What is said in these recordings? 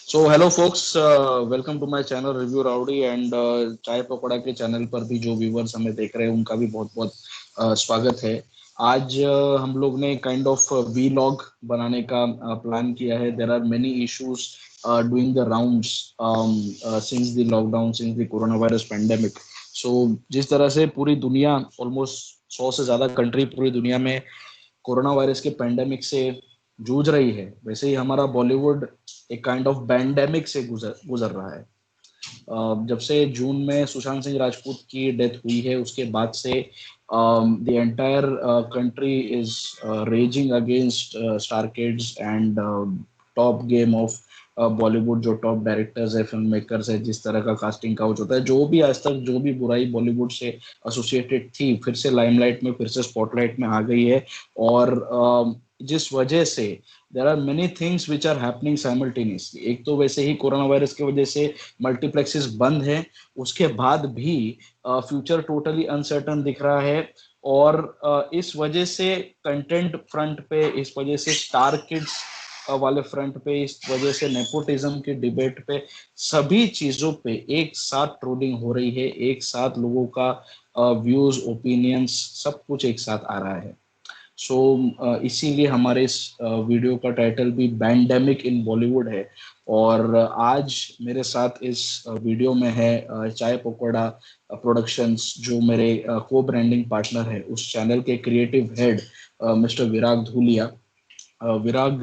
So hello folks, welcome to my channel review rowdy and chai pakoda के channel पर भी जो व्यूवर्स हमें देख रहे हैं उनका भी बहुत बहुत स्वागत है। आज हम लोग ने काइंड ऑफ वीलॉग बनाने का प्लान किया है। There are many issues doing the rounds since the lockdown, since the corona virus pandemic. So जिस तरह से पूरी दुनिया, ऑलमोस्ट 100 से ज्यादा कंट्री पूरी दुनिया में कोरोना वायरस के पेंडेमिक से जूझ रही है, वैसे ही हमारा बॉलीवुड एक काइंड ऑफ पैंडेमिक से गुजर गुजर रहा है। जब से जून में सुशांत सिंह राजपूत की डेथ हुई है, उसके बाद से the entire country is raising against star kids and top game of Bollywood. जो टॉप डायरेक्टर्स है, फिल्म मेकर्स है, जिस तरह का कास्टिंग काउच होता है, जो भी आज तक जो भी बुराई बॉलीवुड से एसोसिएटेड थी, फिर से लाइमलाइट में, फिर से स्पॉटलाइट में आ गई है। और जिस वजह से there are many things which are happening simultaneously. एक तो वैसे ही कोरोना वायरस की वजह से मल्टीप्लेक्सेस बंद है, उसके बाद भी फ्यूचर टोटली अनसर्टन दिख रहा है। और इस वजह से कंटेंट फ्रंट पे, इस वजह से स्टार किड्स वाले फ्रंट पे, इस वजह से नेपोटिज्म की डिबेट पे, सभी चीजों पे एक साथ ट्रोलिंग हो रही है। एक साथ लोगों का व्यूज, ओपिनियंस, सब कुछ एक साथ आ रहा है। सो इसीलिए हमारे इस वीडियो का टाइटल भी बैंडेमिक इन बॉलीवुड है। और आज मेरे साथ इस वीडियो में है चाय पकौड़ा प्रोडक्शंस, जो मेरे को ब्रांडिंग पार्टनर है, उस चैनल के creative head mister Virag Dhulia. Virag,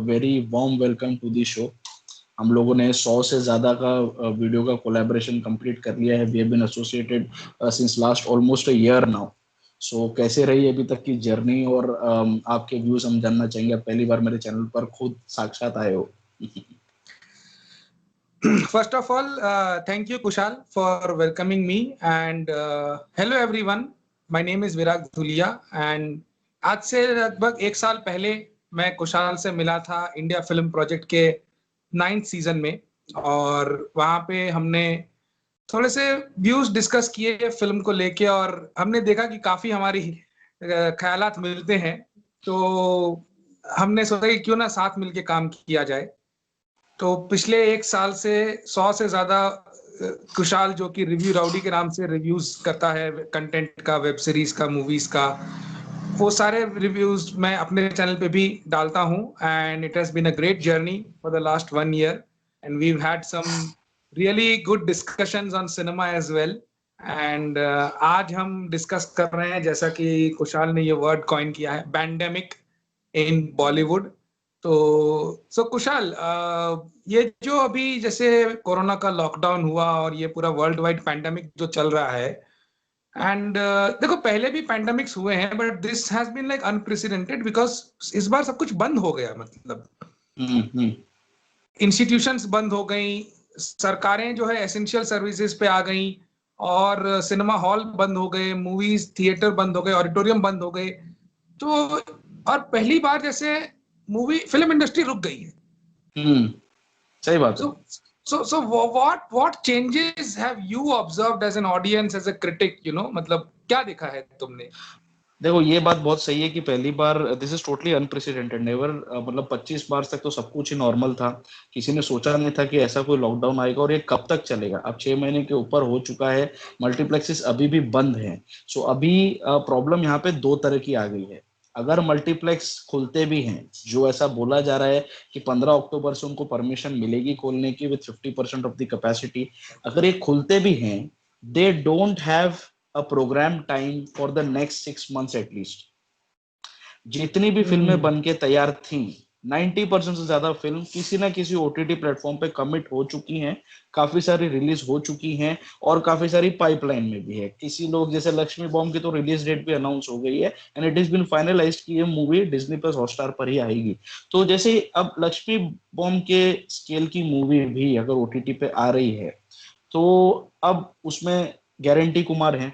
very warm welcome to the show. हम लोगों ने 100 से ज्यादा का वीडियो का कोलैबोरेशन कंप्लीट कर लिया है। We have been associated since last almost a year now. So कैसे रही अभी तक की जर्नी, और आपके व्यूज हम जानना चाहेंगे। आप पहली बार मेरे चैनल पर खुद साक्षात आए हो। First of all, thank you, Kushal, for welcoming me. And hello, everyone. My name is Virag Dhulia. And आज से लगभग एक साल पहले मैं कुशाल से मिला था इंडिया फिल्म प्रोजेक्ट के 9th सीजन में, और वहाँ पे हमने थोड़े से व्यूज डिस्कस किए फिल्म को लेके, और हमने देखा कि काफी हमारी ख्यालात मिलते हैं। तो हमने सोचा कि क्यों ना साथ मिलके काम किया जाए। तो पिछले एक साल से 100 से ज्यादा कुशाल, जो कि रिव्यू राउडी के नाम से रिव्यूज करता है कंटेंट का, वेब सीरीज का, मूवीज का, वो सारे रिव्यूज मैं अपने चैनल पे भी डालता हूँ। And it has been a great journey for the last 1 year, and we had some really good discussions on cinema as well. And आज हम डिस्कस कर रहे हैं, जैसा कि कुशाल ने ये वर्ड कॉइन किया है, पैंडेमिक इन बॉलीवुड। तो कुशाल, ये जो अभी जैसे कोरोना का लॉकडाउन हुआ और ये पूरा वर्ल्ड वाइड पैंडेमिक जो चल रहा है, एंड देखो पहले भी पैंडेमिक्स हुए हैं, but this has been like unprecedented because इस बार सब कुछ बंद हो गया। मतलब इंस्टीट्यूशंस बंद हो गई, सरकारें जो है एसेंशियल सर्विसेज पे आ गई, और सिनेमा हॉल बंद हो गए, मूवीज थिएटर बंद हो गए, ऑडिटोरियम बंद हो गए। तो और पहली बार जैसे मूवी फिल्म इंडस्ट्री रुक गई है। सही बात है। So what changes have you observed as an audience, as a critic, मतलब क्या देखा है तुमने? देखो, ये बात बहुत सही है कि पहली बार, this is totally unprecedented, never. मतलब 25 मार्च तक तो सब कुछ ही नॉर्मल था। किसी ने सोचा नहीं था कि ऐसा कोई लॉकडाउन आएगा, और ये कब तक चलेगा। अब 6 महीने के ऊपर हो चुका है, मल्टीप्लेक्सेस अभी भी बंद हैं। सो अभी प्रॉब्लम यहाँ पे दो तरह की आ गई है। अगर मल्टीप्लेक्स खुलते भी हैं, जो ऐसा बोला जा रहा है कि 15 अक्टूबर से उनको परमिशन मिलेगी खोलने की विद 50% ऑफ द कैपेसिटी, अगर ये खुलते भी हैं, दे don't have a program time for the next 6 months at least। जितनी भी फिल्में बन के तैयार थी, 90% से ज्यादा फिल्म किसी ना किसी ओटीटी प्लेटफॉर्म पे कमिट हो चुकी हैं। काफी सारी रिलीज हो चुकी हैं, और काफी सारी पाइपलाइन में भी है। किसी लोग जैसे लक्ष्मी बॉम्ब की तो रिलीज डेट भी अनाउंस हो गई है, and it is been finalised कि ये मूवी डिज्नी प्लस हॉटस्टार पर ही आएगी। तो जैसे अब लक्ष्मी बॉम्ब के स्केल की मूवी भी अगर ओटीटी पे आ रही है, तो अब उसमें गारंटी कुमार है।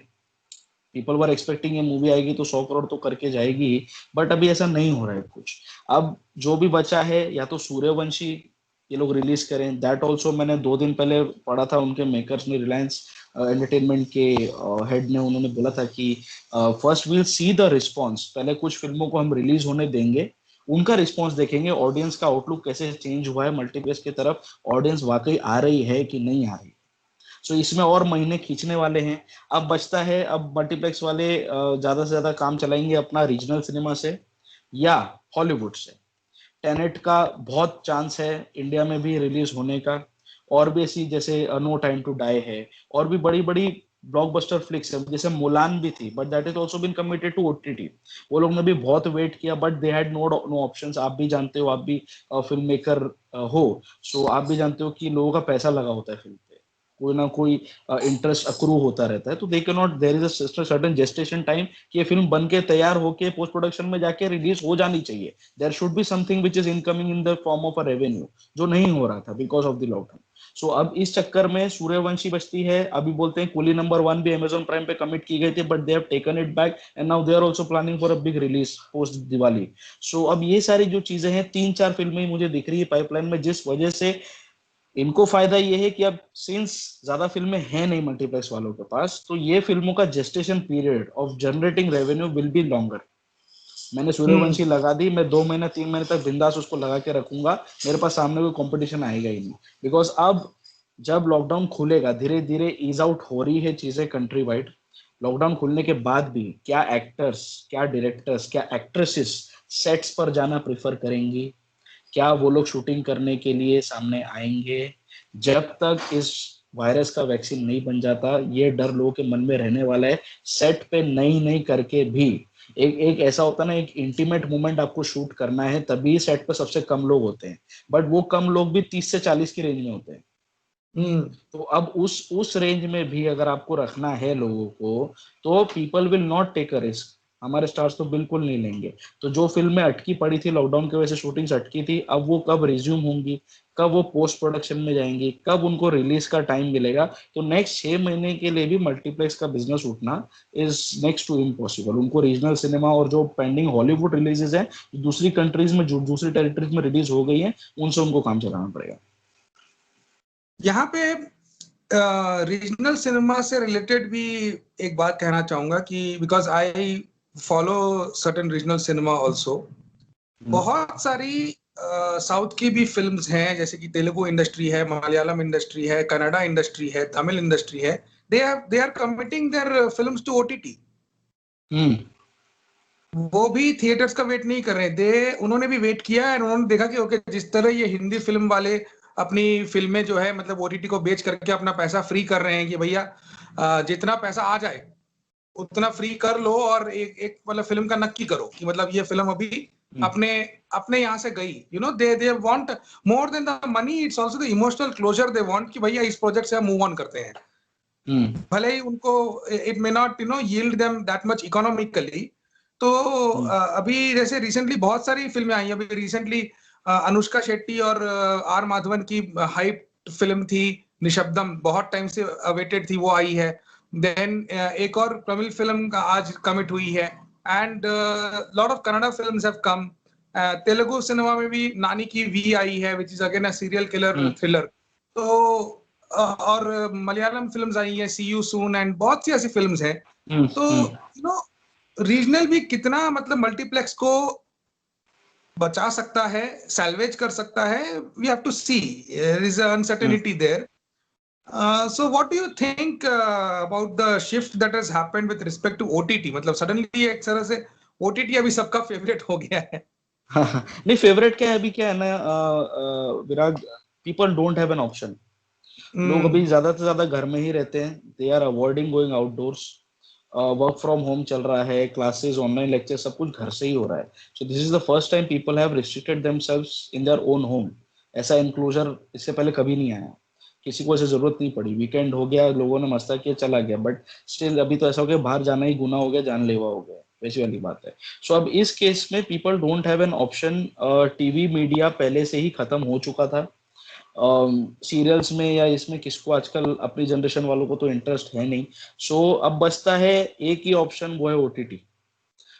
पीपल वर एक्सपेक्टिंग ये मूवी आएगी तो 100 करोड़ तो करके जाएगी ही, बट अभी ऐसा नहीं हो रहा है कुछ। अब जो भी बचा है, या तो सूर्यवंशी ये लोग रिलीज करें। दैट ऑल्सो मैंने 2 दिन पहले पढ़ा था, उनके मेकर्स ने, रिलायंस एंटरटेनमेंट के हेड ने, उन्होंने बोला था कि first will see the response. पहले कुछ फिल्मों को हम रिलीज होने देंगे, उनका रिस्पॉन्स देखेंगे, ऑडियंस का आउटलुक कैसे चेंज हुआ है मल्टीप्लेक्स की तरफ, ऑडियंस वाकई आ रही है कि नहीं आ रही। सो इसमें और महीने खींचने वाले हैं। अब बचता है, अब मल्टीप्लेक्स वाले ज्यादा से ज्यादा काम चलाएंगे अपना रीजनल सिनेमा से या हॉलीवुड से। टेनेट का बहुत चांस है इंडिया में भी रिलीज होने का, और भी ऐसी जैसे नो टाइम टू डाई है, और भी बड़ी बड़ी ब्लॉकबस्टर फ्लिक्स है, जैसे मुलान भी थी, but that is also been committed to OTT. वो लोग ने भी बहुत वेट किया, but they had no options. आप भी जानते हो, आप भी फिल्म मेकर हो, सो आप भी जानते हो कि लोगों का पैसा लगा होता है फिल्म पे, कोई ना कोई इंटरेस्ट अक्रू होता रहता है, तो they can not, there is a certain gestation time कि ये फिल्म बन के तैयार होके पोस्ट प्रोडक्शन में जाके रिलीज हो जानी चाहिए। There should be something which is incoming in the form of a revenue, जो नहीं हो रहा था because of the lockdown. So अब इस चक्कर में सूर्यवंशी बचती है। अभी बोलते हैं कुली नंबर 1 भी अमेजोन प्राइम पे कमिट की गई थी, but they have taken it back and now they are also planning for a big release post Diwali. So अब ये सारी जो चीजें हैं, 3-4 फिल्में मुझे दिख रही है पाइपलाइन में, जिस वजह से इनको फायदा ये है कि अब सिंस ज्यादा फिल्में हैं नहीं मल्टीप्लेक्स वालों के पास, तो ये फिल्मों का gestation period of generating revenue will be longer. मैंने सूर्यवंशी लगा दी, मैं 2 महीने 3 महीने तक बिंदास उसको लगा के रखूंगा, मेरे पास सामने कोई कंपटीशन आएगा ही नहीं। बिकॉज अब जब लॉकडाउन खुलेगा, धीरे धीरे ईज आउट हो रही है चीजें कंट्री वाइड, लॉकडाउन खुलने के बाद भी क्या एक्टर्स, क्या डायरेक्टर्स, क्या एक्ट्रेसेस सेट्स पर जाना प्रेफर करेंगी, क्या वो लोग शूटिंग करने के लिए सामने आएंगे। जब तक इस वायरस का वैक्सीन नहीं बन जाता, ये डर लोगों के मन में रहने वाला है। सेट पे नहीं नहीं करके भी एक एक ऐसा होता है ना, एक इंटीमेट मोमेंट आपको शूट करना है, तभी सेट पे सबसे कम लोग होते हैं, बट वो कम लोग भी 30 से 40 की रेंज में होते हैं। तो अब उस रेंज में भी अगर आपको रखना है लोगों को, तो people will not take a risk. हमारे स्टार्स तो बिल्कुल नहीं लेंगे। तो जो फिल्में अटकी पड़ी थी लॉकडाउन की वजह से, शूटिंग्स अटकी थी, अब वो कब रिज्यूम होंगी, कब वो पोस्ट प्रोडक्शन में जाएंगी, कब उनको रिलीज का टाइम मिलेगा। तो नेक्स्ट 6 महीने के लिए भी मल्टीप्लेक्स का बिजनेस उठना इज नेक्स्ट टू इम्पॉसिबल। उनको रीजनल सिनेमा और जो पेंडिंग हॉलीवुड रिलीजेस हैं, दूसरी कंट्रीज में, जो दूसरी टेरिटरीज में रिलीज हो गई है, उनसे उनको काम चलाना पड़ेगा। यहाँ पे रीजनल सिनेमा से रिलेटेड भी एक बात कहना चाहूंगा कि because I follow certain regional cinema also. बहुत सारी साउथ की भी फिल्म्स हैं, जैसे कि तेलुगु इंडस्ट्री है, मलयालम इंडस्ट्री है, कन्नड़ा इंडस्ट्री है, तमिल इंडस्ट्री है। They are committing their films to OTT. वो भी थिएटर्स का वेट नहीं कर रहे, उन्होंने भी वेट किया है। उन्होंने देखा कि ओके, जिस तरह ये हिंदी फिल्म वाले अपनी फिल्में जो है मतलब ओटीटी को बेच करके अपना पैसा फ्री कर रहे हैं कि भैया जितना पैसा आ जाए उतना फ्री कर लो, और एक एक मतलब फिल्म का नक्की करो कि मतलब ये फिल्म अभी अपने अपने यहाँ से गई। You know, they want more than the money, it's also the emotional closure they want कि भैया इस प्रोजेक्ट से हम मूव ऑन करते हैं। भले ही उनको it may not yield them that much economically. तो अभी जैसे रिसेंटली बहुत सारी फिल्में आई। अभी रिसेंटली अनुष्का शेट्टी और आर माधवन की हाइप फिल्म थी निशब्दम, बहुत टाइम से अवेटेड थी, वो आई है। देन एक और तमिल फिल्म का आज कमिट हुई है, and lot of Kannada films have come. Telugu cinema में भी नानी की वी आई है, which is again a serial killer thriller. तो और मलयालम फिल्म्स आई हैं, सी यू सून, एंड बहुत सी ऐसी फिल्म्स हैं। तो यू नो, रीजनल भी कितना मतलब मल्टीप्लेक्स को बचा सकता है, सैल्वेज कर सकता है, we have to see, there is uncertainty there. So what do you think about the shift that has happened with respect to OTT? मतलब सडनली एक तरह से OTT अभी सबका फेवरेट हो गया है। हाँ, नहीं फेवरेट क्या है, अभी क्या है ना Virag, people don't have an option. लोग अभी ज्यादा से ज्यादा घर में ही रहते हैं, they are avoiding going outdoors. Work from home चल रहा है, क्लासेस, ऑनलाइन लेक्चर, सब कुछ घर से ही हो रहा है। So this is the first time people have restricted themselves in their own home. ऐसा इंक्लोजर इससे पहले कभी नहीं आया, किसी को ऐसे जरूरत नहीं पड़ी। वीकेंड हो गया, लोगों ने मस्ता किया, चला गया, बट स्टिल अभी तो ऐसा हो गया, बाहर जाना ही गुनाह हो गया, जानलेवा हो गया, वैसी वाली बात है। सो अब इस केस में people don't have an option. TV media पहले से ही खत्म हो चुका था। सीरियल्स में या इसमें किसको आजकल, अपनी जनरेशन वालों को तो इंटरेस्ट है नहीं। सो अब बचता है एक ही ऑप्शन, वो है OTT.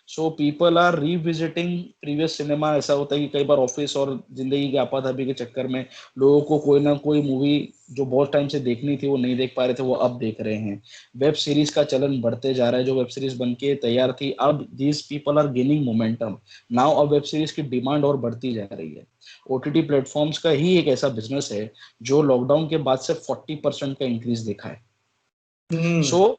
So people are revisiting previous cinema. ऐसा होता है कि कई बार ऑफिस और जिंदगी के आपाधापी के चक्कर में लोगों को कोई ना कोई मूवी जो बहुत टाइम से देखनी थी वो नहीं देख पा रहे थे, वो अब देख रहे हैं। वेब सीरीज का चलन बढ़ते जा रहा है। जो वेब सीरीज बन के तैयार थी, अब these people are gaining momentum now. अब वेब सीरीज की डिमांड और बढ़ती जा रही है। ओटीटी प्लेटफॉर्म्स का ही एक ऐसा बिजनेस है जो लॉकडाउन के बाद से 40% का इंक्रीज देखा है। Hmm. So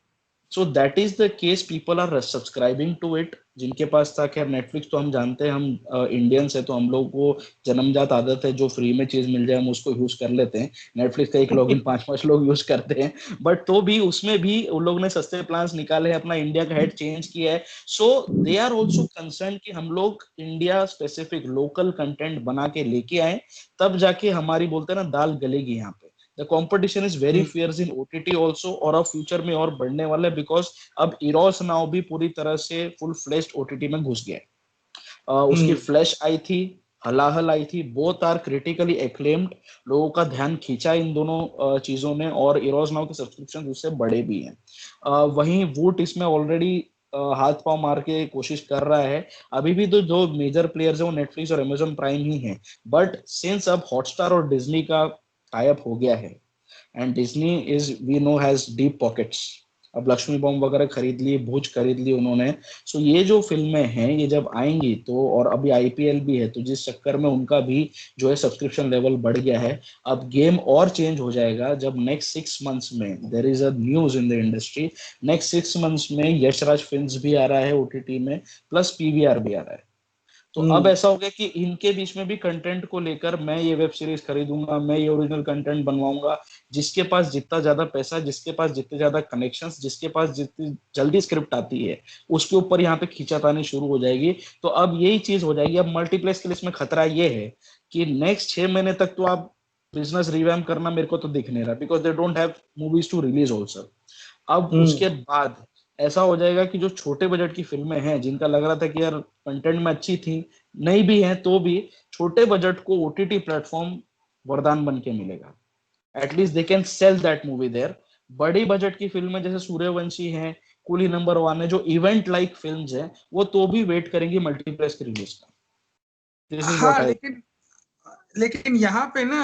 so that is the case, people are subscribing to it. जिनके पास था, खैर नेटफ्लिक्स तो हम जानते हैं, हम इंडियंस है तो हम लोग को जन्मजात आदत है, जो फ्री में चीज मिल जाए हम उसको यूज कर लेते हैं। नेटफ्लिक्स का एक लॉगिन पांच पांच लोग यूज करते हैं, बट तो भी उसमें भी उन लोग ने सस्ते प्लान्स निकाले हैं, अपना इंडिया का हेड चेंज किया है। सो दे आर ऑल्सो कंसर्न कि हम लोग इंडिया स्पेसिफिक लोकल कंटेंट बना के लेके आए, तब जाके हमारी, बोलते हैं ना, दाल गलेगी यहाँ पे। The competition is very fierce in OTT also, और अब फ्यूचर में और बढ़ने वाला है, बिकॉज अब इरोस नाउ भी पूरी तरह से फुल फ्लेश्ड ओटीटी में घुस गया है। उसकी फ्लैश आई थी, हलाहल आई थी, बोथ आर क्रिटिकली एक्लेम्ड। लोगों का ध्यान खींचा इन दोनों चीजों ने, और इरोस नाउ के सब्सक्रिप्शन उससे बड़े भी हैं। वहीं वूट इसमें ऑलरेडी हाथ पांव मार के कोशिश कर रहा है। अभी भी तो जो मेजर प्लेयर्स है वो नेटफ्लिक्स और अमेजोन प्राइम ही हैं, बट सिंस अब हॉटस्टार और डिज्नी का टाई अप हो गया है, and Disney is, we know, has deep pockets. अब लक्ष्मी बॉम्ब वगैरह खरीद ली, भुज खरीद ली उन्होंने। सो ये जो फिल्में हैं ये जब आएंगी तो, और अभी आईपीएल भी है, तो जिस चक्कर में उनका भी जो है सब्सक्रिप्शन लेवल बढ़ गया है। अब गेम और चेंज हो जाएगा जब नेक्स्ट 6 मंथ्स में, there is a news in the industry, next 6 months में यशराज फिल्म्स भी आ रहा है ओटीटी में, प्लस पीवीआर भी आ रहा है। तो अब ऐसा हो गया कि इनके बीच में भी कंटेंट को लेकर, मैं ये वेब सीरीज खरीदूंगा, मैं ये ओरिजिनल कंटेंट बनवाऊंगा। जिसके पास जितना ज्यादा पैसा, जिसके पास जितने ज्यादा कनेक्शंस, जिसके पास जितनी जल्दी स्क्रिप्ट आती है, उसके ऊपर यहाँ पे खींचातानी शुरू हो जाएगी। तो अब यही चीज हो जाएगी। अब मल्टीप्लेक्स के लिए इसमें खतरा ये है कि नेक्स्ट 6 महीने तक तो आप बिजनेस रिवैम्प करना मेरे को तो दिख नहीं रहा, because they don't have movies to release also. अब उसके बाद ऐसा हो जाएगा कि जो छोटे बजट की फिल्में हैं, जिनका लग रहा था कि यार कंटेंट में अच्छी थी, नहीं भी है तो भी छोटे बजट को ओटीटी प्लेटफॉर्म वरदान बन के मिलेगा। At least they can sell that movie there. बड़ी बजट की फिल्में जैसे सूर्यवंशी है, कूली नंबर 1 है, जो इवेंट लाइक फिल्म्स हैं, वो तो भी वेट करेंगी मल्टीप्लेक्स की रिलीज का। दिस इज व्हाट हाँ, आई। लेकिन यहाँ पे ना,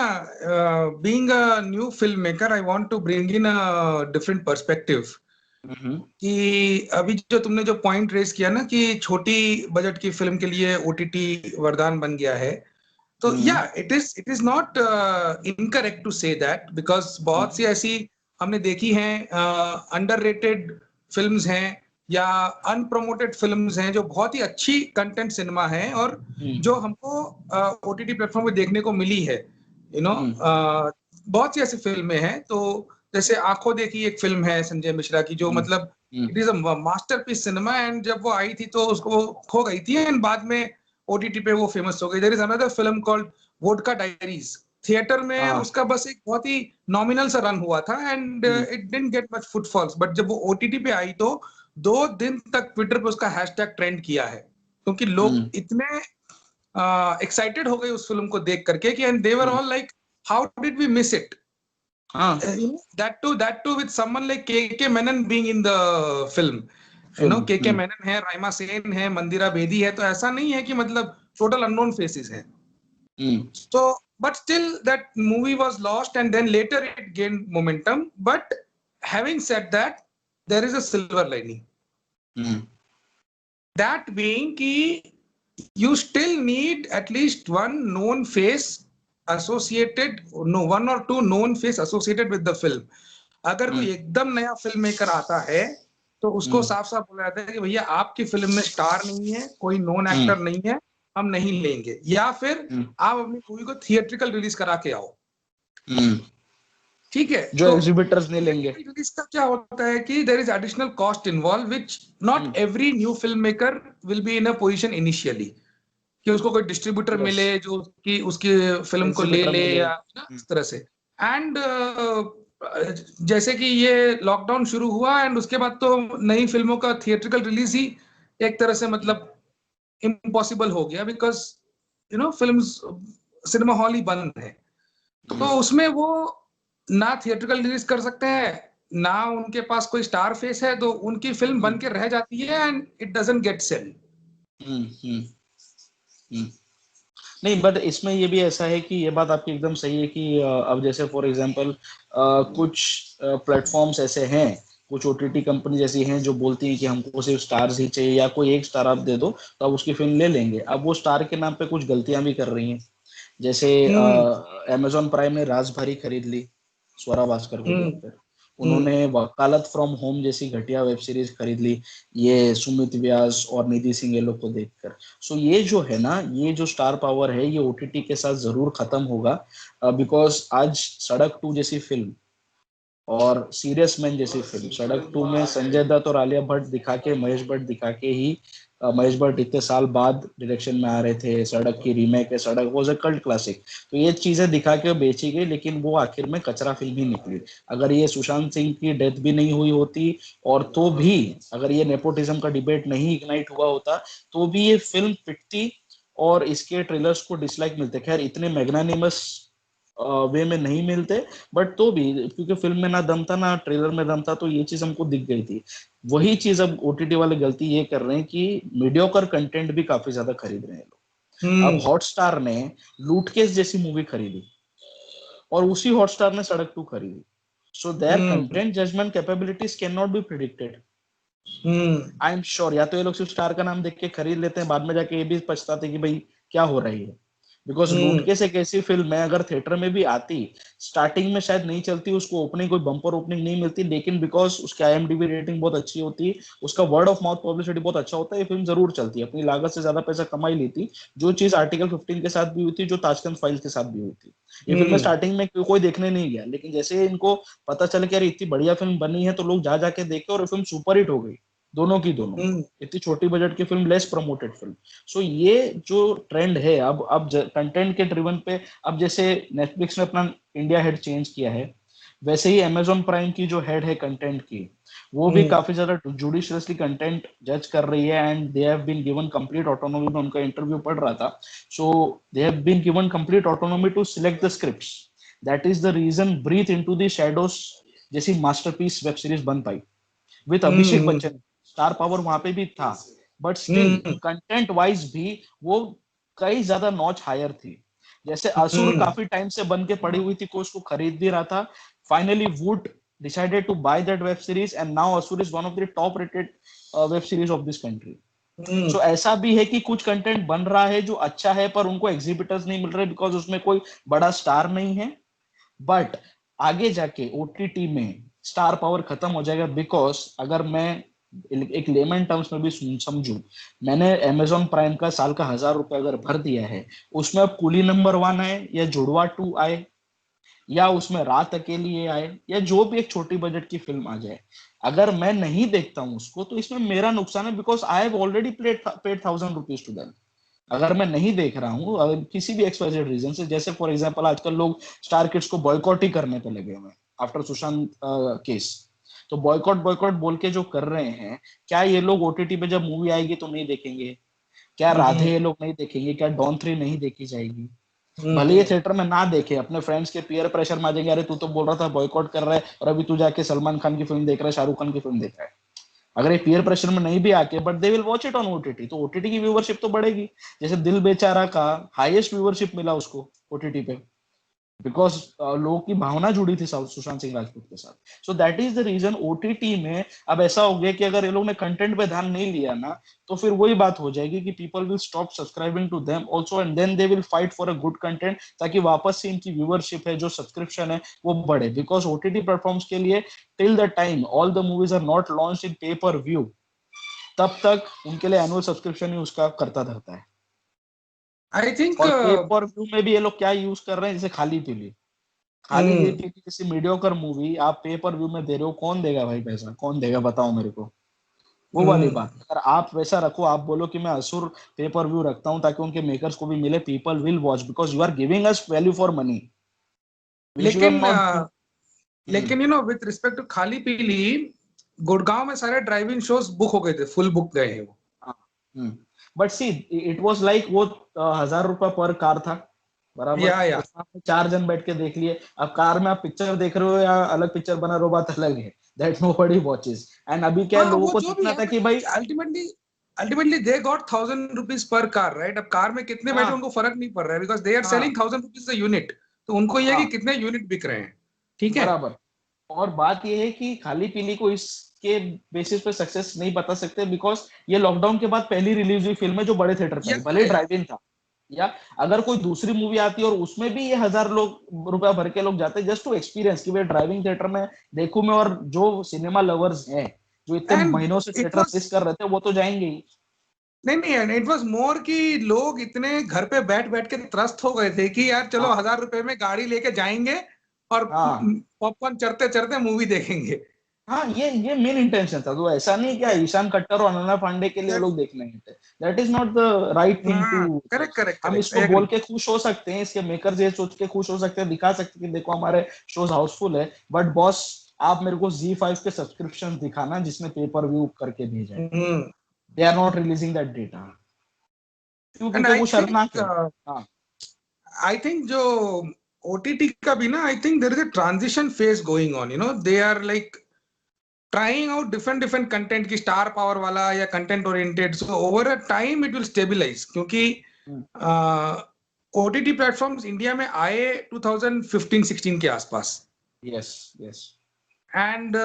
being a new film maker, I want to bring in a different perspective. कि अभी जो तुमने जो पॉइंट रेस किया ना कि छोटी बजट की फिल्म के लिए ओटीटी वरदान बन गया है, तो या it is not incorrect to say that, because बहुत सी ऐसी हमने देखी हैं अंडररेटेड फिल्म्स हैं या अनप्रमोटेड फिल्म्स हैं जो बहुत ही अच्छी कंटेंट सिनेमा है, और जो हमको ओटीटी प्लेटफॉर्म पे देखने को मिली है, यू नो। बहुत सी ऐसी फिल्में हैं। तो जैसे आंखों देखी एक फिल्म है संजय मिश्रा की, जो मतलब it is a masterpiece cinema, and जब वो आई थी तो उसको वो खो गई थी, एंड बाद में ओटीटी पे वो फेमस हो गई। There is another film called vodka diaries. Theatre में उसका बस एक बहुत ही नॉमिनल सा रन हुआ था, and it didn't get much footfalls, but जब वो ओटीटी पे आई तो 2 दिन तक ट्विटर पे उसका हैशटैग ट्रेंड किया है, क्योंकि लोग इतने एक्साइटेड हो गए उस फिल्म को देख करके कि, and they were all like, how did we miss it? that too with someone like KK Menon being in the film. You know, KK Menon है, राइमा सेन है, मंदिरा बेदी है, तो ऐसा नहीं है कि मतलब टोटल अननोन फेसेस हैं। So but still that movie was lost, and then later it gained momentum. But having said that, there is a silver lining. That being कि you still need at least one known face associated, no, 1 or 2 known face associated with the film. अगर कोई एकदम नया film maker आता है तो उसको साफ साफ बोला जाता है कि भैया आपकी फिल्म में स्टार नहीं है, कोई नॉन एक्टर नहीं है, हम नहीं लेंगे, या फिर आप अपनी मूवी को थिएट्रिकल रिलीज करा के आओ। ठीक है, जो एग्जिबिटर्स नहीं लेंगे। रिलीज का क्या होता है कि there is additional cost involve, which not every new film maker will be in a position initially, कि उसको कोई डिस्ट्रीब्यूटर मिले जो कि उसकी फिल्म को ले ले, या इस तरह से। एंड जैसे कि ये लॉकडाउन शुरू हुआ, एंड उसके बाद तो नई फिल्मों का थिएट्रिकल रिलीज ही एक तरह से मतलब इम्पॉसिबल हो गया, because you know films, cinema hall ही बंद है। तो उसमें वो ना थिएट्रिकल रिलीज कर सकते हैं, ना उनके पास कोई स्टार फेस है, तो उनकी फिल्म बन के रह जाती है, and it doesn't get sale. Hmm hmm hmm. नहीं, बट इसमें ये भी ऐसा है कि ये बात आपकी एकदम सही है कि अब जैसे फॉर एग्जांपल कुछ प्लेटफॉर्म्स ऐसे हैं, कुछ ओटीटी कंपनी जैसी हैं जो बोलती हैं कि हमको सिर्फ स्टार्स ही चाहिए या कोई एक स्टार आप दे दो तो अब उसकी फिल्म ले लेंगे। अब वो स्टार के नाम पे कुछ गलतियां भी कर रही हैं। जैसे हम्म अमेजोन प्राइम ने राजभारी खरीद ली, स्वरा भास्कर को हम्म देखकर। हम्म उन्होंने वकालत फ्रॉम होम जैसी घटिया वेब सीरीज खरीद ली, ये सुमित व्यास और निधि सिंह ये लोग को देखकर। सो ये जो है ना, ये जो स्टार पावर है ये ओटीटी के साथ जरूर खत्म होगा। बिकॉज आज सड़क टू जैसी फिल्म और सीरियस मैन जैसी फिल्म, सड़क टू में संजय दत्त और आलिया भट्ट दिखा के, महेश भट्ट दिखा के ही, महेश भट्ट इतने साल बाद डायरेक्शन में आ रहे थे, सड़क की रीमेक है, सड़क वाज अ कल्ट क्लासिक। तो ये चीजें दिखा के बेची गई, लेकिन वो आखिर में कचरा फिल्म ही निकली। अगर ये सुशांत सिंह की डेथ भी नहीं हुई होती, और तो भी अगर ये नेपोटिज्म का डिबेट नहीं इग्नाइट हुआ होता, तो भी ये फिल्म पिटती और इसके ट्रेलर्स को डिसलाइक मिलते। खैर इतने मैग्नानिमस वे में नहीं मिलते, बट तो भी क्योंकि फिल्म में ना दम था ना ट्रेलर में दम था, तो ये चीज हमको दिख गई थी। वही चीज अब ओटीटी वाले गलती ये कर रहे हैं कि मीडियोकर कंटेंट भी काफी ज्यादा खरीद रहे हैं लोग। अब हम्म हॉटस्टार ने लूटकेस जैसी मूवी खरीदी और उसी हॉटस्टार ने सड़क टू खरीदी। So there hmm content judgment capabilities can not be predicted. Hmm I am sure या तो ये लोग सिर्फ स्टार का नाम देख के खरीद लेते हैं, बाद में जाके ये भी पछताते कि भाई क्या हो रही है। बिकॉज हम्म लूटकेस एक ऐसी फिल्म है, अगर थिएटर में भी आती, स्टार्टिंग में शायद नहीं चलती, उसको ओपनिंग कोई बम्पर ओपनिंग नहीं मिलती, लेकिन बिकॉज उसकी आईएमडीबी रेटिंग बहुत अच्छी होती है, उसका वर्ड ऑफ माउथ पब्लिसिटी बहुत अच्छा होता है, ये फिल्म जरूर चलती है, अपनी लागत से ज्यादा पैसा कमा ही लेती। जो चीज आर्टिकल 15 के साथ भी हुई थी, जो ताशकंद फाइल्स के साथ भी हुई थी। ये फिल्म हम्म स्टार्टिंग में कोई देखने नहीं गया, लेकिन जैसे इनको पता चला कि यार इतनी बढ़िया फिल्म बनी है, तो लोग जा जाके देखे और फिल्म सुपर हिट हो गई, दोनों की दोनों। हम्म इतनी छोटी बजट की फिल्म, लेस प्रमोटेड फिल्म। सो ये जो ट्रेंड है, अब कंटेंट के ड्रिवन पे, अब जैसे नेटफ्लिक्स ने अपना इंडिया हेड चेंज किया है, वैसे ही अमेजोन प्राइम की जो हेड है कंटेंट की, वो भी हम्म काफी ज्यादा जुडिशियसली कंटेंट जज कर रही है, and they have been given complete autonomy. में उनका इंटरव्यू पढ़ रहा था। So they have been given complete autonomy to select the scripts. That is the reason breathe into the shadows जैसी मास्टरपीस वेब सीरीज बन पाई with Abhishek hmm Bachchan. Star power वहां पे भी था, but still hmm content wise भी वो कई ज्यादा नॉच हायर थी। जैसे असुर हम्म काफी टाइम से बन के पड़ी हुई थी, कोई उसको खरीद भी रहा था। Finally would decided to buy that web series, and now Asur is one of the top rated web series of this country. Hmm So ऐसा भी है कि कुछ कंटेंट बन रहा है जो अच्छा है, पर उनको एग्जिबिटर्स नहीं मिल रहे बिकॉज उसमें कोई बड़ा स्टार नहीं है। बट आगे जाके ओटीटी में स्टार पावर खत्म हो जाएगा, बिकॉज अगर मैं एक लेमन टर्म्स में भी समझू, मैंने अमेजोन प्राइम का साल का 1,000 रुपए अगर भर दिया है, उसमें अब कुली नंबर 1 आए या जुड़वा 2 आए या उसमें रात अकेली आए या जो भी एक छोटी बजट की फिल्म आ जाए, अगर मैं नहीं देखता हूं उसको, तो इसमें मेरा नुकसान है, because I have already paid 1,000 rupees to them. अगर मैं नहीं देख रहा हूँ किसी भी एक्सवाइजेड रीजन से, जैसे फॉर एग्जांपल आजकल लोग स्टार किड्स को बॉयकॉट ही करने पे लगे हुए हैं आफ्टर सुशांत केस। तो बॉयकॉट बॉयकॉट बोल के जो कर रहे हैं, क्या ये लोग ओटीटी पे जब मूवी आएगी तो नहीं देखेंगे? क्या राधे ये लोग नहीं देखेंगे? क्या डॉन 3 नहीं देखी जाएगी? भले ये हम्म थिएटर में ना देखे, अपने फ्रेंड्स के पीयर प्रेशर में आ जाएंगे, अरे तू तो बोल रहा था बॉयकॉट कर रहा है और अभी तू जाके सलमान खान की फिल्म देख रहा है, शाहरुख खान की फिल्म देख रहा है। अगर ये पीयर प्रेशर में नहीं भी आके, but they will watch it on OTT, तो ओटीटी की व्यूवरशिप तो बढ़ेगी। जैसे दिल बेचारा का हाईएस्ट व्यूवरशिप मिला उसको ओटीटी पे, बिकॉज लोगों की भावना जुड़ी थी सुशांत सिंह राजपूत के साथ। So that is the reason OTT में अब ऐसा हो गया कि अगर ये लोग ने कंटेंट पे ध्यान नहीं लिया ना, तो फिर वही बात हो जाएगी कि people will stop subscribing to them also, and then they will fight for a good content, ताकि वापस से इनकी व्यूवरशिप है, जो सब्सक्रिप्शन है, वो बढ़े। बिकॉज ओटीटी प्लेटफॉर्म्स के लिए till the time all the movies are not launch in pay per view, तब तक उनके लिए एनुअल सब्सक्रिप्शन ही उसका करता रहता है। आई थिंक और पे पर व्यू में भी ये लोग क्या यूज कर रहे हैं, जैसे खाली पीली, खाली ये हम्म किसी मीडियोकर मूवी आप पे पर व्यू में दे रहे हो, कौन देगा भाई पैसा, कौन देगा बताओ मेरे को। वो वाली हम्म बात, अगर आप वैसा रखो, आप बोलो कि मैं असुर पे पर व्यू रखता हूं ताकि उनके मेकर्स को भी मिले, people will watch because you are giving us value for money. We should लेकिन नॉट। लेकिन विथ रिस्पेक्ट टू खाली पीली, गुड़गांव में सारे ड्राइव इन शोज बुक हो गए थे, फुल बुक गए हैं वो। But see, it was like वो 1,000 रुपए पर कार था, बराबर। या उसमें आपने 4 जन बैठ के देख लिए। अब कार में आप पिक्चर देख रहे हो या अलग पिक्चर बना रहे हो, बात अलग है, that nobody watches. And अभी क्या है, हाँ, लोगों वो को जो भी दिखना है, था कि भाई ultimately ultimately they got 1,000 rupees per car, right? अब कार में कितने बैठे हाँ उनको फर्क नहीं पड़ रहा है, बिकॉज दे आर हाँ सेलिंग 1,000 रुपीज अ यूनिट। तो उनको ये है कि हाँ कितने यूनिट बिक रहे हैं, ठीक है। बराबर। और बात ये है कि खाली पीली को इसके बेसिस पे सक्सेस नहीं बता सकते, बिकॉज ये लॉकडाउन के बाद पहली रिलीज हुई फिल्म है जो बड़े थिएटर पे आई, भले ड्राइव इन था। या अगर कोई दूसरी मूवी आती और उसमें भी ये 1,000 लोग रुपया भर के लोग जाते जस्ट टू एक्सपीरियंस कि वे ड्राइविंग थिएटर में देखूं मैं, और जो सिनेमा लवर्स हैं जो इतने एंड महीनों से इट थिएटर वाज, मिस कर रहे थे वो तो जाएंगे ही। नहीं नहीं, इट वाज मोर कि लोग इतने घर पे बैठ बैठ के त्रस्त हो गए थे कि यार चलो हाँ 1,000 रुपए में गाड़ी लेके जाएंगे और हाँ पॉपकॉर्न चढ़ते चढ़ते मूवी देखेंगे। हाँ, ये मेन इंटेंशन था। तो ऐसा नहीं क्या ईशान खट्टर और अनन्या पांडे के लिए वो लोग देखने गए थे। That is not the right thing to. Correct correct हम करेक्ट, इसको आई बोल एग्री। के खुश हो सकते हैं, इसके मेकर्स ये सोच के खुश हो सकते हैं, दिखा सकते हैं कि देखो हमारे शोज हाउसफुल है, बट बॉस आप मेरे को Z5 के सब्सक्रिप्शन दिखाना जिसने पेपर व्यू करके भेजा है। They are not releasing that data क्यों? एंड क्योंकि वो शर्मनाक है। हाँ आई थिंक जो ओटीटी का भी ना, I think there is a transition phase going on, they are like trying out different different content की स्टार पावर वाला या content oriented, so over a time it will stabilise, क्योंकि OTT platforms India में आए 2015-16 के आसपास। Yes yes and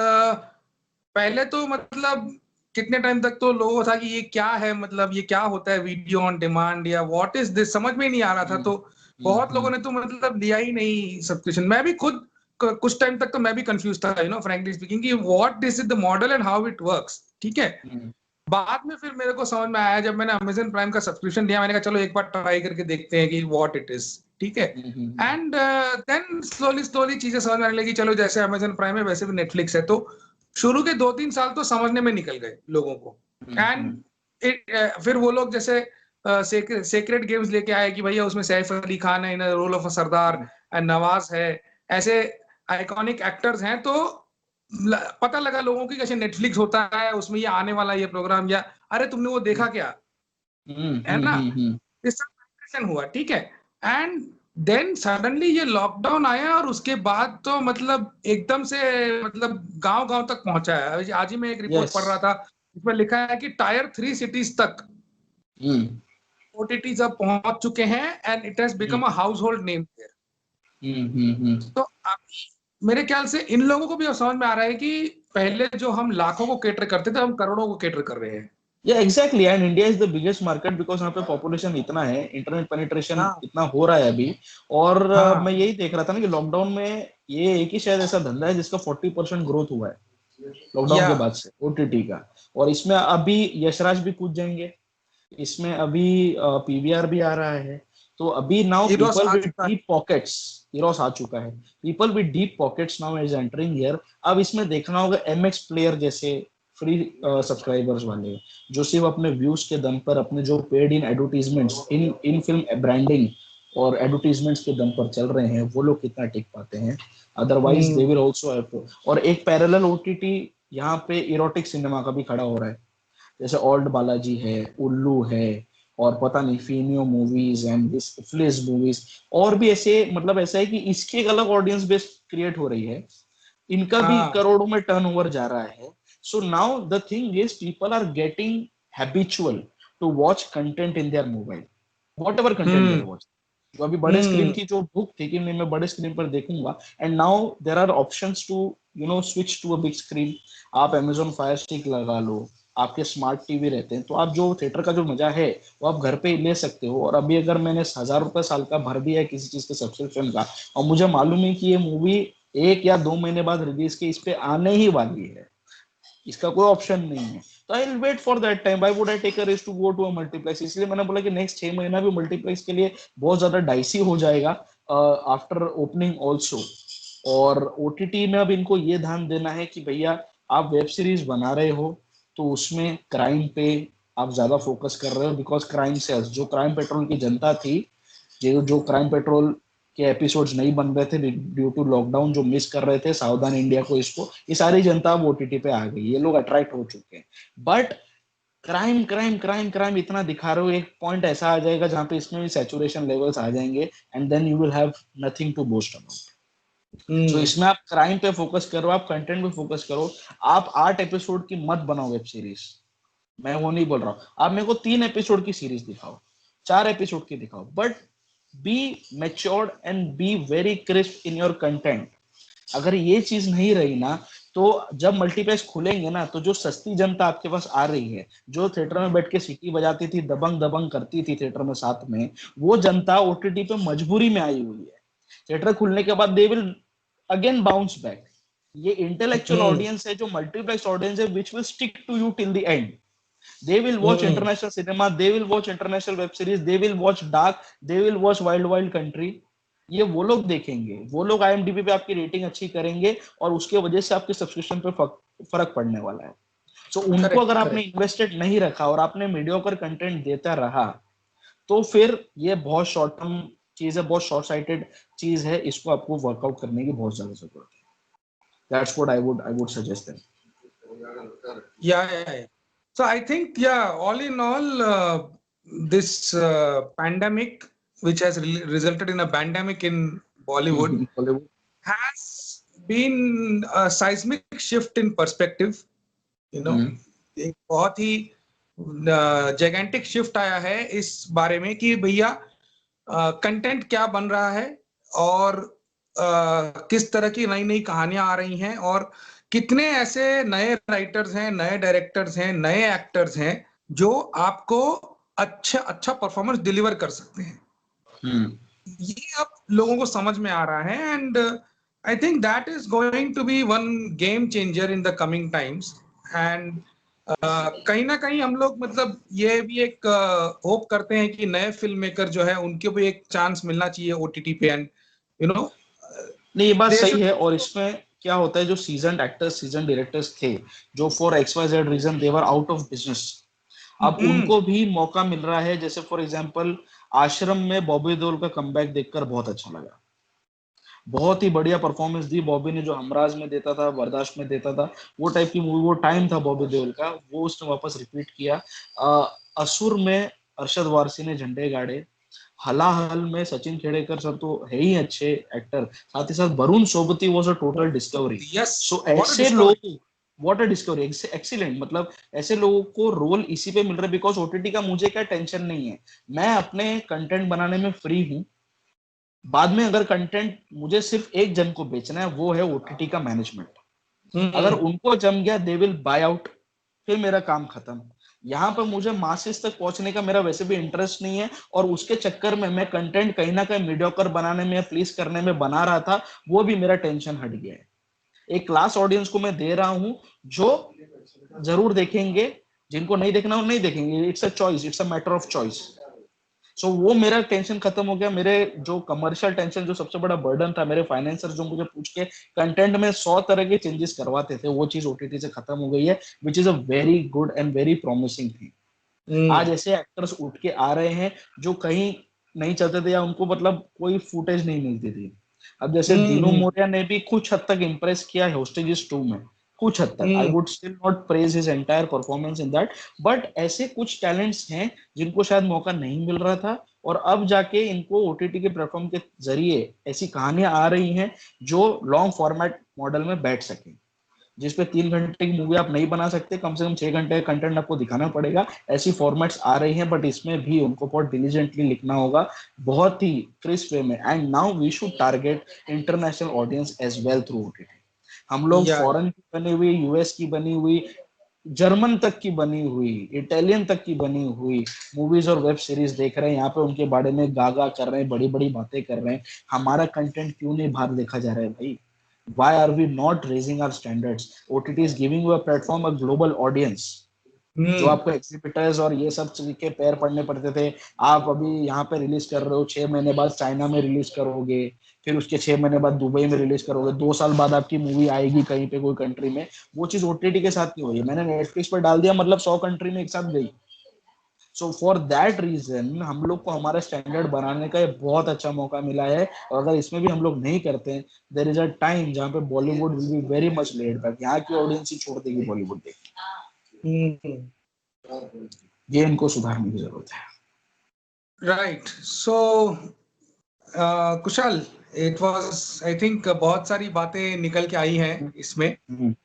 पहले तो मतलब कितने टाइम तक तो लोगों को था कि ये क्या है, मतलब ये क्या होता है वीडियो ऑन डिमांड या व्हाट इज दिस, समझ में ही नहीं आ रहा था। तो बहुत लोगों हम्म ने तो मतलब लिया ही नहीं सब्सक्रिप्शन। मैं भी खुद कुछ टाइम तक तो मैं भी कंफ्यूज था, फ्रैंकली स्पीकिंग, कि what this is the model and how it works, ठीक है। हम्म बाद में फिर मेरे को समझ में आया जब मैंने अमेजन प्राइम का सब्सक्रिप्शन लिया, मैंने कहा चलो एक बार ट्राई करके देखते हैं कि व्हाट इट इज, ठीक है। हम्म एंड देन स्लोली स्लोली चीजें समझ में आने लगी, चलो जैसे अमेजन प्राइम है वैसे भी नेटफ्लिक्स है। तो शुरू के 2-3 साल तो समझने में निकल गए लोगों को। एंड हम्म फिर वो लोग जैसे सेक्रेट गेम्स लेके आए कि भैया उसमें सैफ अली खान है in role of a Sardar, and Nawaz है, ऐसे आइकॉनिक एक्टर्स हैं। तो पता लगा लोगों की कैसे नेटफ्लिक्स होता है, उसमें ये आने वाला ये प्रोग्राम, या अरे तुमने वो देखा क्या, है ना। हम्म। इस सब हुआ, ठीक है। एंड देन सडनली ये लॉकडाउन आया और उसके बाद तो मतलब एकदम से मतलब गांव गांव तक पहुंचा है। आज ही मैं एक रिपोर्ट यस पढ़ रहा था, इसमें लिखा है कि टायर 3 सिटीज तक हम्म ओटीटी अब पहुंच चुके हैं and it has become a household name. Hmm. तो अभी मेरे ख्याल से इन लोगों को भी अब समझ में आ रहा है कि पहले जो हम लाखों को केटर करते थे, हम करोड़ों को केटर कर रहे हैं। या exactly, and India is the biggest market because यहाँ पे पॉपुलेशन इतना है, इंटरनेट पेनिट्रेशन हाँ इतना हो रहा है अभी। और हाँ मैं यही देख रहा था ना कि लॉकडाउन में ये एक ही शायद ऐसा धंधा है जिसका 40% ग्रोथ हुआ है लॉकडाउन या के बाद से, ओटीटी का। और इसमें अभी यशराज भी कूद जाएंगे, इसमें अभी पीवीआर भी आ रहा है। तो अभी नाउ इरोस पीपल आ विद चुका है। डीप पॉकेट्स, इरोस आ चुका है, people with deep pockets now is entering here. अब इसमें देखना होगा एमएक्स प्लेयर जैसे फ्री सब्सक्राइबर्स वाले जो सिर्फ अपने व्यूज के दम पर, अपने जो paid in advertisements, in in film branding और एडवर्टीजमेंट्स के दम पर चल रहे हैं, वो लोग कितना टिक पाते हैं। Otherwise they will also have to. और एक पैरेलल ओटीटी यहाँ पे इरोटिक सिनेमा का भी खड़ा हो रहा है, जैसे ओल्ड बालाजी है, उल्लू है, और पता नहीं फीनियो मूवीज एंड दिस फ्लिस मूवीज, और भी ऐसे। मतलब ऐसा है कि इसकी एक अलग ऑडियंस बेस क्रिएट हो रही है, इनका भी हाँ करोड़ों में टर्नओवर जा रहा है। So now the thing is people are getting habitual to watch content in their mobile, whatever content there hmm watch. जो अभी बड़े स्क्रीन हम्म की जो भूख थी कि नहीं मैं बड़े स्क्रीन पर देखूंगा, and now there are options to switch to a big screen. आप Amazon फायर स्टिक लगा लो, आपके स्मार्ट टीवी रहते हैं, तो आप जो थिएटर का जो मजा है वो आप घर पे ही ले सकते हो। और अभी अगर मैंने 1,000 रुपए साल का भर दिया है किसी चीज के सब्सक्रिप्शन का, और मुझे मालूम है कि ये मूवी 1 या 2 महीने बाद रिलीज के इस पे आने ही वाली है, इसका कोई ऑप्शन नहीं है, तो I will wait for that time. Why would I take a risk to go to a multiplex? इसलिए मैंने बोला कि नेक्स्ट 6 महीना भी मल्टीप्लेक्स के लिए बहुत ज्यादा डाइसी हो जाएगा आफ्टर ओपनिंग ऑल्सो। और ओटीटी में अब इनको ये ध्यान देना है कि भैया आप वेब सीरीज बना रहे हो तो उसमें क्राइम पे आप ज्यादा फोकस कर रहे हो, बिकॉज क्राइम सेल्स, जो क्राइम पेट्रोल की जनता थी, जो जो क्राइम पेट्रोल के एपिसोड्स नहीं बन रहे थे ड्यू टू लॉकडाउन, जो मिस कर रहे थे सावधान इंडिया को, इसको, ये सारी जनता अब ओटीटी पे आ गई, ये लोग अट्रैक्ट हो चुके हैं। But crime crime crime crime इतना दिखा रहे हो, एक पॉइंट ऐसा आ जाएगा जहां पे इसमें भी सैचुरेशन लेवल्स आ जाएंगे, and then you will have nothing to boast about. So hmm इसमें आप क्राइम पे फोकस करो, आप कंटेंट पे फोकस करो, आप 8 एपिसोड की मत बनाओ वेब सीरीज, मैं वो नहीं बोल रहा हूँ। आप मेरे को 3 एपिसोड की सीरीज दिखाओ, 4 एपिसोड की दिखाओ, but be matured and be very crisp in your content. अगर ये चीज नहीं रही ना, तो जब मल्टीप्लेक्स खुलेंगे ना, तो जो सस्ती जनता आपके पास आ रही है, जो थिएटर में बैठ के सीटी बजाती थी, दबंग दबंग करती थी थिएटर में साथ में, वो जनता ओटीटी पे मजबूरी में आई हुई है। थिएटर खुलने के बाद they will again bounce back. ये इंटेलेक्चुअल हम्म ऑडियंस है, जो मल्टीप्लेक्स ऑडियंस है, which will stick to you till the end. They will watch hmm international cinema, they will watch international web series, they will watch Dark, they will watch Wild Wild Country। ये वो लोग देखेंगे, वो लोग IMDb पे आपकी rating अच्छी करेंगे, और उसके वजह से आपके सब्सक्रिप्शन पे फर्क पड़ने वाला है। सो उनको करेक्ट अगर आपने करेक्ट इन्वेस्टेड नहीं रखा और आपने मीडियोकर कंटेंट देता रहा, तो फिर ये बहुत शॉर्ट टर्म चीज है, बहुत शॉर्ट साइटेड चीज है। इसको आपको वर्कआउट करने की बहुत ज्यादा जरूरत है। That's what I would suggest them. yeah. So I think, yeah, all in all, this pandemic, which has resulted in a pandemic in Bollywood, Bollywood. has been a seismic shift in perspective. You know, एक बहुत ही gigantic shift आया है इस बारे में कि भैया content क्या बन रहा है, और किस तरह की नई नई कहानियां आ रही हैं, और कितने ऐसे नए राइटर्स हैं, नए डायरेक्टर्स हैं, नए एक्टर्स हैं जो आपको अच्छा अच्छा परफॉर्मेंस डिलीवर कर सकते हैं। ये अब लोगों को समझ में आ रहा है, and I think that is going to be one game changer in the coming times. And कहीं ना कहीं हम लोग मतलब ये भी एक होप करते हैं कि नए फिल्म मेकर जो है उनको भी एक चांस मिलना चाहिए ओटीटी पे, एंड यू नो नहीं, ये बात दे सही शुड। है। और इसमें क्या होता है, जो सीजन एक्टर्स, सीजन डायरेक्टर्स थे, जो for XYZ reason they were out of business, अब उनको भी मौका मिल रहा है। जैसे फॉर एग्जांपल आश्रम में बॉबी देओल का कमबैक देखकर बहुत अच्छा लगा। बहुत ही बढ़िया परफॉर्मेंस दी बॉबी ने, जो हमराज में देता था, बर्दाश्त में देता था, वो टाइप की मूवी, वो टाइम था बॉबी देओल का, वो उसने वापस रिपीट किया। असुर में अरशद वारसी ने झंडे गाड़े। हलाहल में सचिन खेड़ेकर सर तो है ही अच्छे एक्टर, साथ ही साथ Varun Sobti was a total discovery. Yes, so what a ऐसे डिस्कवरी। लोग, व्हाट अ डिस्कवरी, एक्सीलेंट। मतलब ऐसे लोगों को रोल इसी पे मिल रहा है, बिकॉज ओटीटी का मुझे क्या टेंशन नहीं है, मैं अपने कंटेंट बनाने में फ्री हूँ। बाद में अगर कंटेंट मुझे सिर्फ एक जन को बेचना है, वो है ओटीटी का मैनेजमेंट। अगर उनको जम गया, दे विल बाय आउट, फिर मेरा काम खत्म। यहाँ पर मुझे मासेस तक पहुंचने का मेरा वैसे भी इंटरेस्ट नहीं है, और उसके चक्कर में मैं कंटेंट कहीं ना कहीं मीडियोकर बनाने में या प्लीज करने में बना रहा था, वो भी मेरा टेंशन हट गया है। एक क्लास ऑडियंस को मैं दे रहा हूं, जो जरूर देखेंगे, जिनको नहीं देखना वो नहीं देखेंगे, it's a choice, it's a matter of choice. So वो मेरा टेंशन खत्म हो गया। मेरे जो कमर्शियल टेंशन, जो सबसे बड़ा बर्डन था, मेरे फाइनेंसर जो मुझे पूछ के कंटेंट में 100 तरह के चेंजेस करवाते थे, वो चीज ओटीटी से खत्म हो गई है, which is a very good and very promising thing. आज ऐसे एक्टर्स उठ के आ रहे हैं जो कहीं नहीं चलते थे, या उनको मतलब कोई फुटेज नहीं मिलती थी। अब जैसे दीनू मोरिया ने भी कुछ हद तक इंप्रेस किया है होस्टेजेस 2 में, कुछ हद तक। I would still not praise his entire performance in that, but ऐसे कुछ टैलेंट्स हैं जिनको शायद मौका नहीं मिल रहा था, और अब जाके इनको ओटीटी के प्लेटफॉर्म के जरिए ऐसी कहानियां आ रही हैं जो लॉन्ग फॉर्मेट मॉडल में बैठ सके, जिसपे 3 घंटे की मूवी आप नहीं बना सकते, कम से कम 6 घंटे का कंटेंट आपको दिखाना पड़ेगा। ऐसी फॉर्मेट्स आ रही हैं, बट इसमें भी उनको बहुत डिलीजेंटली लिखना होगा, बहुत ही क्रिस्प वे में। And now we should target international audience as well through OTT. हम लोग या फॉरेन की बनी हुई, यूएस की बनी हुई, जर्मन तक की बनी हुई, इटालियन तक की बनी हुई मूवीज और वेब सीरीज देख रहे हैं, यहाँ पे उनके बारे में गागा कर रहे हैं, बड़ी बड़ी बातें कर रहे हैं। हमारा कंटेंट क्यों नहीं बाहर देखा जा रहा है भाई? Why are we not raising our standards? OTT is giving you a platform, a global audience. जो आपको एग्जिबिटर्स और ये सब चीज के पैर पड़ने पड़ते थे, आप अभी यहाँ पे रिलीज कर रहे हो, 6 महीने बाद चाइना में रिलीज करोगे, फिर उसके 6 महीने बाद दुबई में रिलीज करोगे, 2 साल बाद आपकी मूवी आएगी कहीं पे कोई कंट्री में। वो चीज ओटीटी के साथ नहीं हुई है। मैंने नेटफ्लिक्स पर डाल दिया, मतलब 100 कंट्री में एक साथ गई। सो फॉर दैट रीजन हम लोग को हमारा स्टैंडर्ड बनाने का एक बहुत अच्छा मौका मिला है, और अगर इसमें भी हम लोग नहीं करते हैं, देयर इज अ टाइम जहाँ पे Bollywood will be very much laid back, यहाँ की ऑडियंस ही छोड़ देगी बॉलीवुड देखना। ये इनको सुधारने की जरूरत है। Right. So Kushal, it was, I think बहुत सारी बातें निकल के आई हैं इसमें, hmm,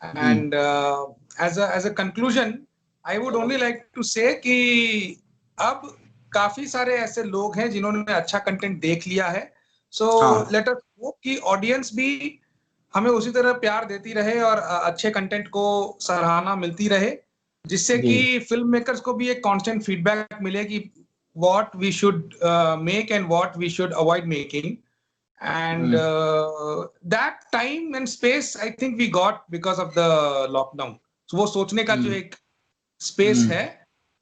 and as a conclusion, I would only like to say कि अब काफी सारे ऐसे लोग हैं जिन्होंने अच्छा कंटेंट देख लिया है, सो लेट अस होप कि ऑडियंस भी हमें उसी तरह प्यार देती रहे और अच्छे कंटेंट को सराहना मिलती रहे, जिससे कि फिल्म मेकर्स को भी एक कांस्टेंट फीडबैक मिले कि what we should make and what we should avoid making, and that time and space I think we got because of the lockdown. So वो सोचने का जो एक स्पेस है,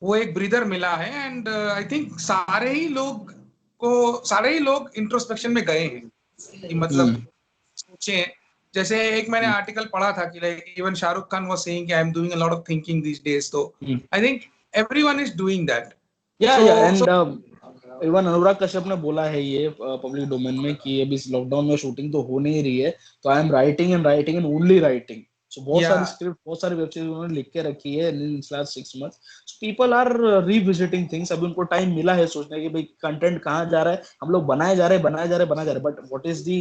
वो एक ब्रीदर मिला है, एंड आई थिंक सारे ही लोग इंट्रोस्पेक्शन में गए हैं कि मतलब सोचे। जैसे एक मैंने आर्टिकल पढ़ा था कि like even Shahrukh Khan was saying कि I am doing a lot of thinking this days, तो I think everyone is doing that. Even Anurag Kashyap ने बोला है ये पब्लिक डोमेन में कि अभी इस लॉकडाउन में शूटिंग तो हो नहीं रही है, तो I am writing and only writing. So बहुत सारी स्क्रिप्ट, बहुत सारी वेब सीरीज उन्होंने लिख के रखी है in last 6 months। So people are revisiting things. अभी उनको टाइम मिला है सोचने की भाई कंटेंट कहाँ जा रहा है, हम लोग बनाए जा रहे हैं, but what is the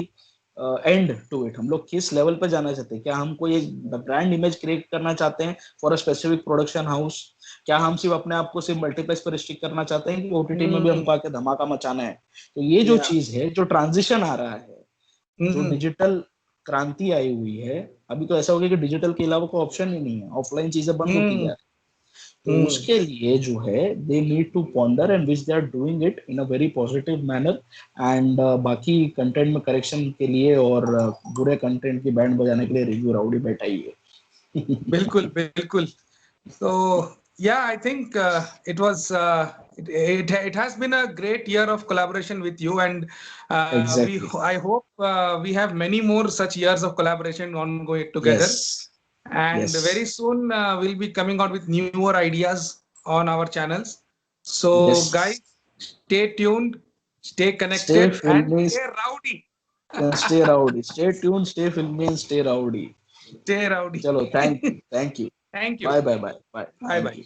end to it. हम लोग किस लेवल पे जाना चाहते हैं? क्या हम कोई एक ब्रांड इमेज क्रिएट करना चाहते हैं for a specific production house? क्या हम सिर्फ अपने आप को सिर्फ मल्टीप्लेक्स पर रिस्ट्रिक्ट करना चाहते हैं कि ओटीटी में भी हमको आके धमाका मचाना है? तो ये जो चीज है, जो ट्रांजिशन आ रहा है, जो डिजिटल क्रांति आई हुई है, अभी तो ऐसा हो गया कि डिजिटल के अलावा कोई ऑप्शन ही नहीं है, ऑफलाइन चीजें बंद होती जा रही है। तो उसके लिए जो है they need to ponder and which they are doing it in a very positive manner. And बाकी कंटेंट में करेक्शन के लिए और बुरे कंटेंट की बैंड बजाने के लिए रिव्यू राउडी बैठा ही है। बिल्कुल बिल्कुल। So yeah, I think it has been a great year of collaboration with you, and Exactly. I hope we have many more such years of collaboration ongoing together. Yes. And Yes. very soon we'll be coming out with newer ideas on our channels. So Yes. guys, stay tuned, stay Stay connected, and filmy, stay rowdy. stay rowdy. Stay tuned, stay filmy, and stay rowdy. Stay rowdy. Chalo, thank you. Thank you. Bye. Bye Thank bye. you.